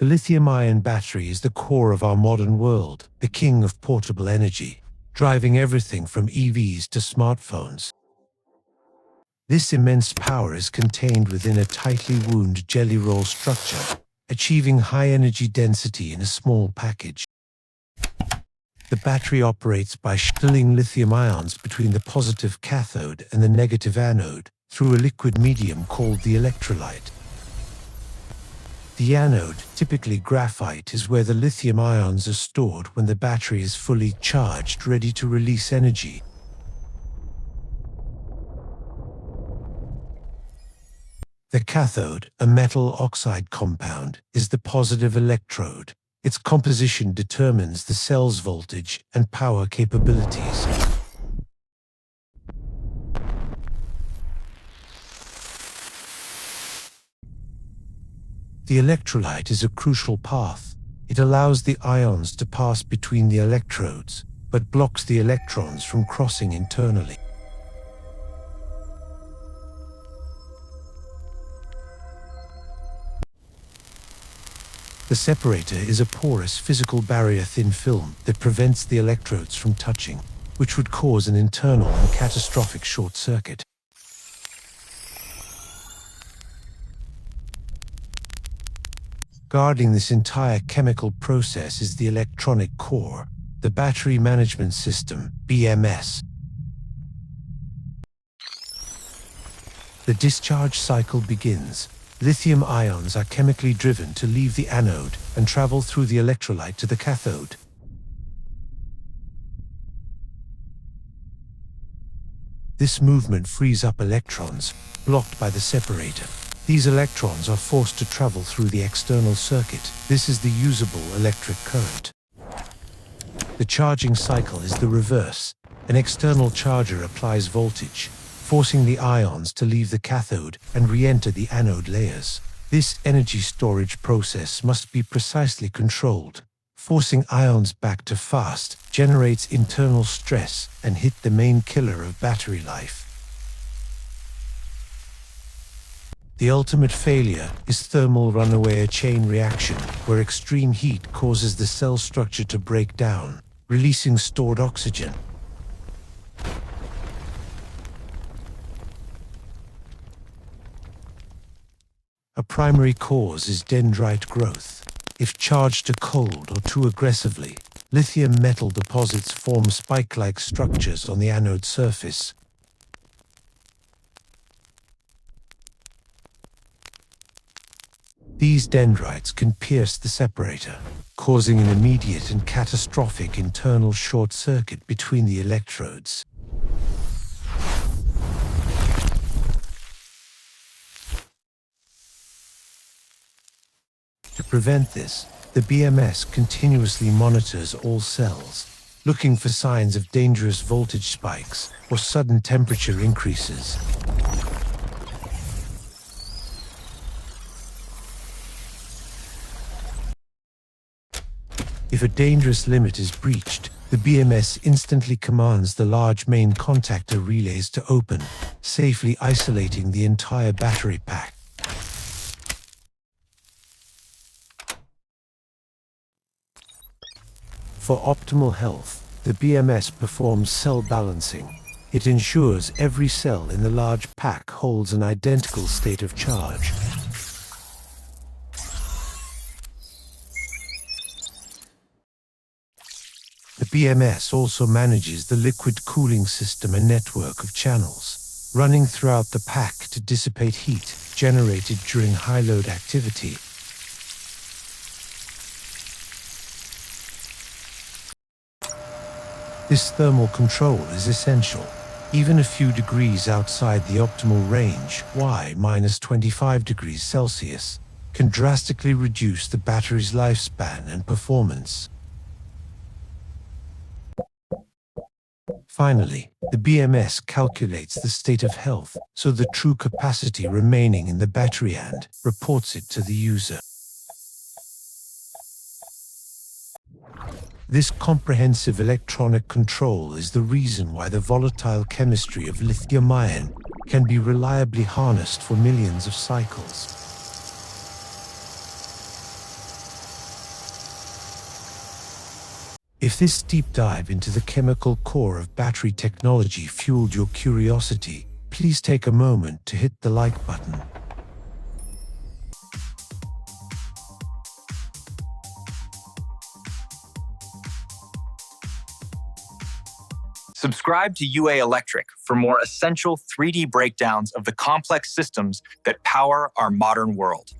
The lithium-ion battery is the core of our modern world, the king of portable energy, driving everything from EVs to smartphones. This immense power is contained within a tightly wound jelly roll structure, achieving high energy density in a small package. The battery operates by shuttling lithium ions between the positive cathode and the negative anode through a liquid medium called the electrolyte. The anode, typically graphite, is where the lithium ions are stored when the battery is fully charged, ready to release energy. The cathode, a metal oxide compound, is the positive electrode. Its composition determines the cell's voltage and power capabilities. The electrolyte is a crucial path. It allows the ions to pass between the electrodes, but blocks the electrons from crossing internally. The separator is a porous physical barrier-thin film that prevents the electrodes from touching, which would cause an internal and catastrophic short circuit. Guarding this entire chemical process is the electronic core, the Battery Management System, BMS. The discharge cycle begins. Lithium ions are chemically driven to leave the anode and travel through the electrolyte to the cathode. This movement frees up electrons, blocked by the separator. These electrons are forced to travel through the external circuit. This is the usable electric current. The charging cycle is the reverse. An external charger applies voltage, forcing the ions to leave the cathode and re-enter the anode layers. This energy storage process must be precisely controlled. Forcing ions back to fast generates internal stress and hit the main killer of battery life. The ultimate failure is thermal runaway, a chain reaction where extreme heat causes the cell structure to break down, releasing stored oxygen. A primary cause is dendrite growth. If charged to cold or too aggressively, lithium metal deposits form spike-like structures on the anode surface. These dendrites can pierce the separator, causing an immediate and catastrophic internal short circuit between the electrodes. To prevent this, the BMS continuously monitors all cells, looking for signs of dangerous voltage spikes or sudden temperature increases. If a dangerous limit is breached, the BMS instantly commands the large main contactor relays to open, safely isolating the entire battery pack. For optimal health, the BMS performs cell balancing. It ensures every cell in the large pack holds an identical state of charge. The BMS also manages the liquid cooling system and network of channels, running throughout the pack to dissipate heat generated during high load activity. This thermal control is essential. Even a few degrees outside the optimal range, -25 degrees Celsius, can drastically reduce the battery's lifespan and performance. Finally, the BMS calculates the state of health, so the true capacity remaining in the battery, and reports it to the user. This comprehensive electronic control is the reason why the volatile chemistry of lithium-ion can be reliably harnessed for millions of cycles. If this deep dive into the chemical core of battery technology fueled your curiosity, please take a moment to hit the like button. Subscribe to UA Electric for more essential 3D breakdowns of the complex systems that power our modern world.